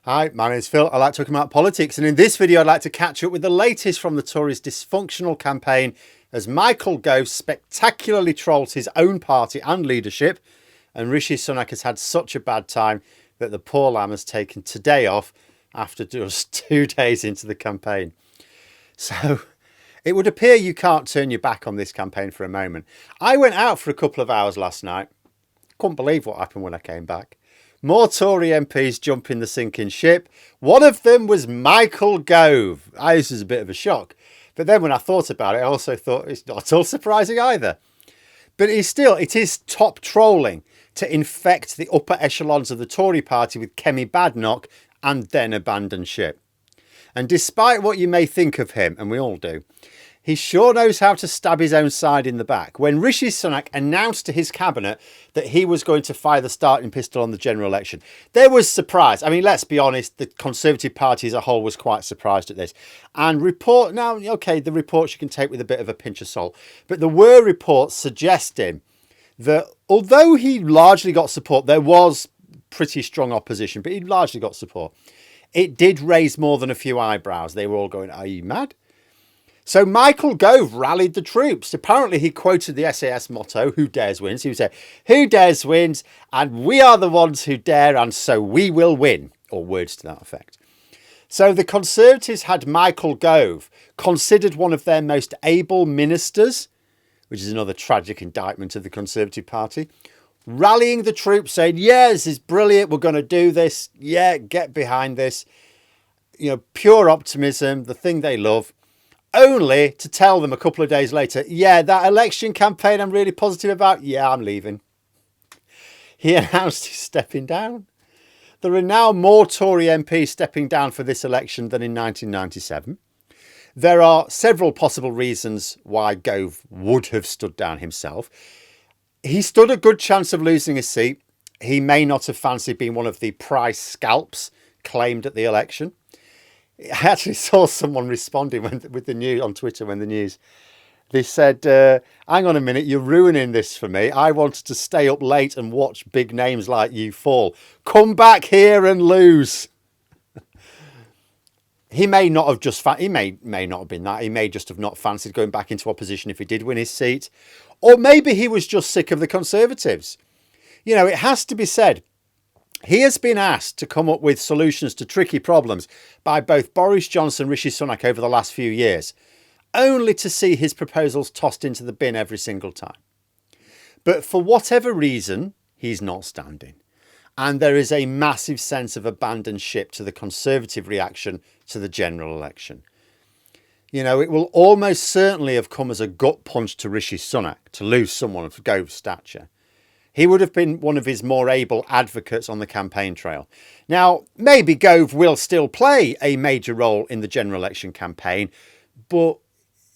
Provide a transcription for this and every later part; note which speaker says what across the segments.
Speaker 1: Hi, my name's Phil. I like talking about politics, and in this video I'd like to catch up with the latest from the Tories' dysfunctional campaign as Michael Gove spectacularly trolls his own party and leadership, and Rishi Sunak has had such a bad time that the poor lamb has taken today off after just 2 days into the campaign. So it would appear you can't turn your back on this campaign for a moment. I went out for a couple of hours last night. Couldn't believe what happened when I came back. More Tory MPs jumping the sinking ship. One of them was Michael Gove. This was a bit of a shock. But then when I thought about it, I also thought it's not at all surprising either. But it is top trolling to infect the upper echelons of the Tory party with Kemi Badenoch and then abandon ship. And despite what you may think of him, and we all do, he sure knows how to stab his own side in the back. When Rishi Sunak announced to his cabinet that he was going to fire the starting pistol on the general election, there was surprise. I mean, let's be honest, the Conservative Party as a whole was quite surprised at this. And the reports you can take with a bit of a pinch of salt. But there were reports suggesting that although he largely got support, there was pretty strong opposition, but he largely got support. It did raise more than a few eyebrows. They were all going, "Are you mad?" So Michael Gove rallied the troops. Apparently he quoted the SAS motto, "Who dares wins." He would say, "Who dares wins, and we are the ones who dare, and so we will win," or words to that effect. So the Conservatives had Michael Gove, considered one of their most able ministers, which is another tragic indictment of the Conservative Party, rallying the troops, saying, "Yeah, this is brilliant. We're going to do this. Yeah, get behind this." Pure optimism, the thing they love. Only to tell them a couple of days later, "Yeah, that election campaign I'm really positive about, yeah, I'm leaving." He announced he's stepping down. There are now more Tory MPs stepping down for this election than in 1997. There are several possible reasons why Gove would have stood down himself. He stood a good chance of losing his seat. He may not have fancied being one of the prize scalps claimed at the election. I actually saw someone responding with the news on Twitter they said, "Hang on a minute, you're ruining this for me. I wanted to stay up late and watch big names like you fall. Come back here and lose." He may not have he may not have been that. He may just have not fancied going back into opposition if he did win his seat. Or maybe he was just sick of the Conservatives. It has to be said, he has been asked to come up with solutions to tricky problems by both Boris Johnson and Rishi Sunak over the last few years, only to see his proposals tossed into the bin every single time. But for whatever reason, he's not standing. And there is a massive sense of abandoned ship to the Conservative reaction to the general election. It will almost certainly have come as a gut punch to Rishi Sunak to lose someone of Gove's stature. He would have been one of his more able advocates on the campaign trail. Now, maybe Gove will still play a major role in the general election campaign, but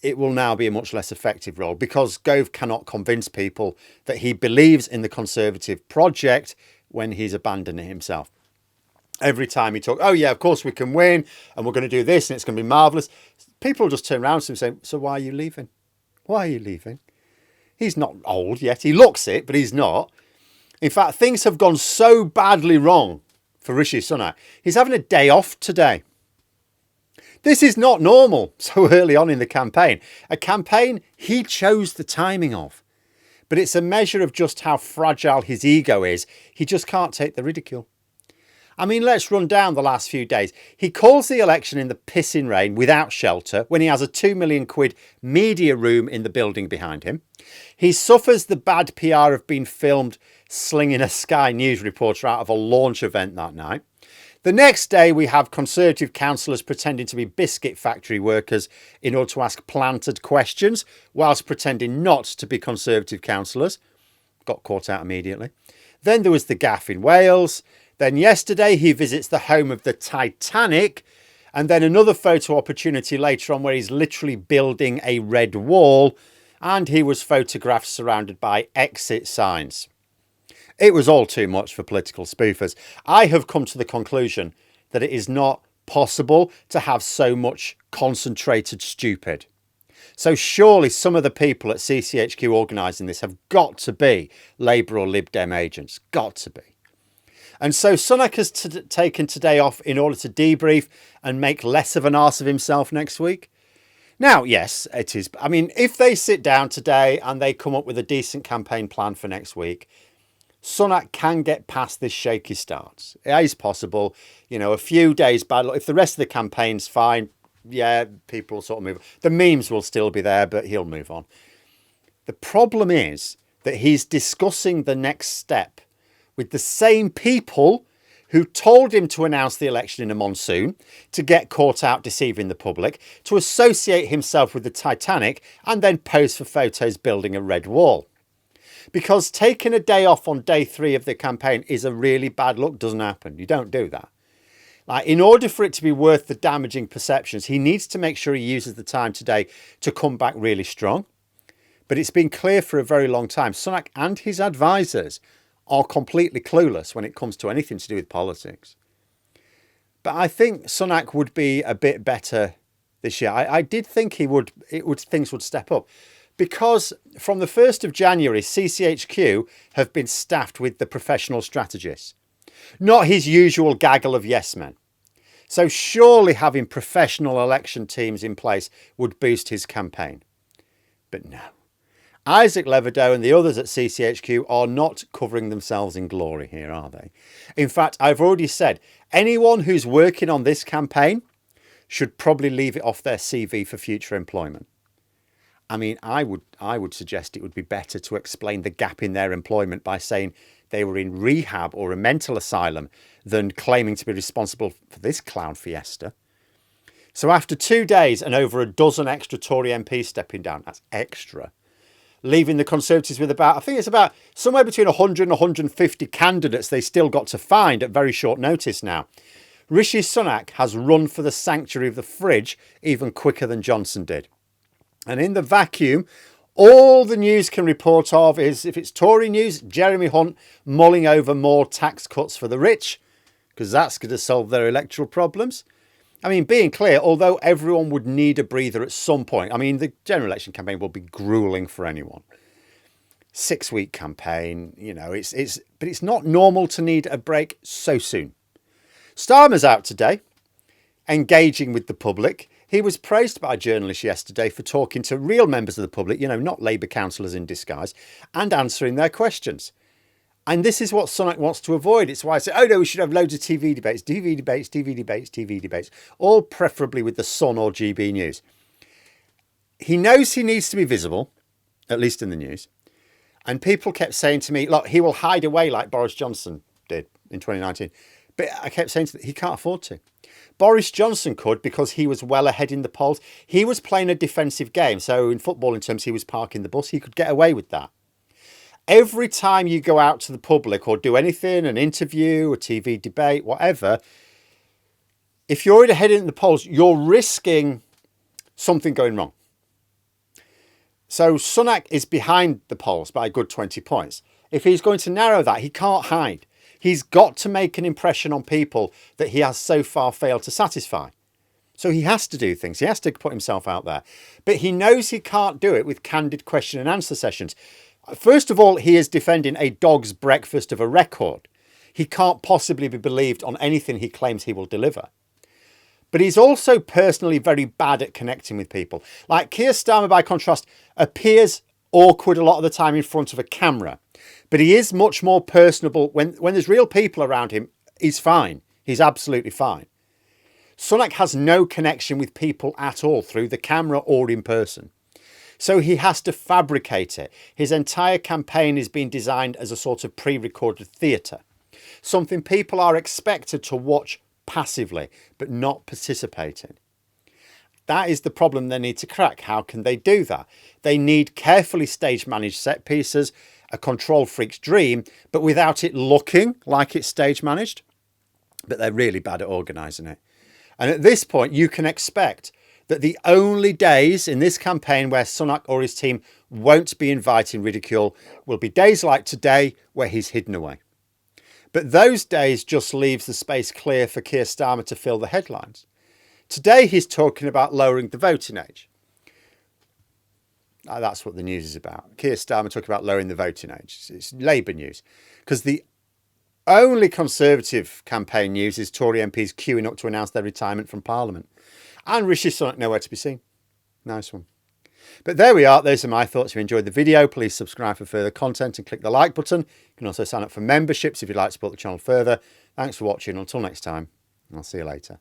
Speaker 1: it will now be a much less effective role because Gove cannot convince people that he believes in the Conservative project when he's abandoned it himself. Every time he talks, "Oh yeah, of course we can win and we're going to do this and it's going to be marvellous," people just turn around to him and say, "So why are you leaving? Why are you leaving?" He's not old yet. He looks it, but he's not. In fact, things have gone so badly wrong for Rishi Sunak. He's having a day off today. This is not normal so early on in the campaign. A campaign he chose the timing of. But it's a measure of just how fragile his ego is. He just can't take the ridicule. I mean, let's run down the last few days. He calls the election in the pissing rain without shelter when he has a £2 million media room in the building behind him. He suffers the bad PR of being filmed slinging a Sky News reporter out of a launch event that night. The next day, we have Conservative councillors pretending to be biscuit factory workers in order to ask planted questions, whilst pretending not to be Conservative councillors. Got caught out immediately. Then there was the gaffe in Wales. Then yesterday he visits the home of the Titanic, and then another photo opportunity later on where he's literally building a red wall, and he was photographed surrounded by exit signs. It was all too much for political spoofers. I have come to the conclusion that it is not possible to have so much concentrated stupid. So surely some of the people at CCHQ organising this have got to be Labour or Lib Dem agents. Got to be. And so Sunak has taken today off in order to debrief and make less of an arse of himself next week. Now, yes, it is. I mean, if they sit down today and they come up with a decent campaign plan for next week, Sunak can get past this shaky start. It is possible, you know, a few days bad luck. If the rest of the campaign's fine, yeah, people will sort of move on. The memes will still be there, but he'll move on. The problem is that he's discussing the next step with the same people who told him to announce the election in a monsoon, to get caught out deceiving the public, to associate himself with the Titanic, and then pose for photos building a red wall. Because taking a day off on day 3 of the campaign is a really bad look. Doesn't happen. You don't do that. Like, in order for it to be worth the damaging perceptions, he needs to make sure he uses the time today to come back really strong. But it's been clear for a very long time, Sunak and his advisors are completely clueless when it comes to anything to do with politics. But I think Sunak would be a bit better this year. I did think things would step up, because from the 1st of January, CCHQ have been staffed with the professional strategists, not his usual gaggle of yes men. So surely having professional election teams in place would boost his campaign. But no. Isaac Levidow and the others at CCHQ are not covering themselves in glory here, are they? In fact, I've already said, anyone who's working on this campaign should probably leave it off their CV for future employment. I mean, I would suggest it would be better to explain the gap in their employment by saying they were in rehab or a mental asylum than claiming to be responsible for this clown fiesta. So after 2 days and over a dozen extra Tory MPs stepping down, that's extra, leaving the Conservatives with I think it's about somewhere between 100 and 150 candidates they still got to find at very short notice now. Rishi Sunak has run for the sanctuary of the fridge even quicker than Johnson did. And in the vacuum, all the news can report of is, if it's Tory news, Jeremy Hunt mulling over more tax cuts for the rich, because that's going to solve their electoral problems. I mean, being clear, although everyone would need a breather at some point, I mean, the general election campaign will be grueling for anyone. 6-week campaign, you know, but it's not normal to need a break so soon. Starmer's out today, engaging with the public. He was praised by journalists yesterday for talking to real members of the public, you know, not Labour councillors in disguise, and answering their questions. And this is what Sunak wants to avoid. It's why I say, oh no, we should have loads of TV debates, all preferably with the Sun or GB News. He knows he needs to be visible, at least in the news. And people kept saying to me, look, he will hide away like Boris Johnson did in 2019. But I kept saying to them, he can't afford to. Boris Johnson could, because he was well ahead in the polls. He was playing a defensive game. So in footballing terms, he was parking the bus. He could get away with that. Every time you go out to the public or do anything, an interview, a TV debate, whatever, if you're ahead in the polls, you're risking something going wrong. So Sunak is behind the polls by a good 20 points. If he's going to narrow that, he can't hide. He's got to make an impression on people that he has so far failed to satisfy. So he has to do things. He has to put himself out there. But he knows he can't do it with candid question and answer sessions. First of all, he is defending a dog's breakfast of a record. He can't possibly be believed on anything he claims he will deliver. But he's also personally very bad at connecting with people. Like Keir Starmer, by contrast, appears awkward a lot of the time in front of a camera. But he is much more personable. When there's real people around him, he's fine. He's absolutely fine. Sunak has no connection with people at all through the camera or in person. So he has to fabricate it. His entire campaign is being designed as a sort of pre-recorded theatre. Something people are expected to watch passively, but not participate in. That is the problem they need to crack. How can they do that? They need carefully stage managed set pieces, a control freak's dream, but without it looking like it's stage managed. But they're really bad at organising it. And at this point, you can expect that the only days in this campaign where Sunak or his team won't be inviting ridicule will be days like today where he's hidden away. But those days just leaves the space clear for Keir Starmer to fill the headlines. Today he's talking about lowering the voting age. That's what the news is about. Keir Starmer talking about lowering the voting age. It's Labour news. Because the Only Conservative campaign news is Tory MPs queuing up to announce their retirement from Parliament. And Rishi Sunak nowhere to be seen. Nice one. But there we are. Those are my thoughts. If you enjoyed the video, please subscribe for further content and click the like button. You can also sign up for memberships if you'd like to support the channel further. Thanks for watching. Until next time, I'll see you later.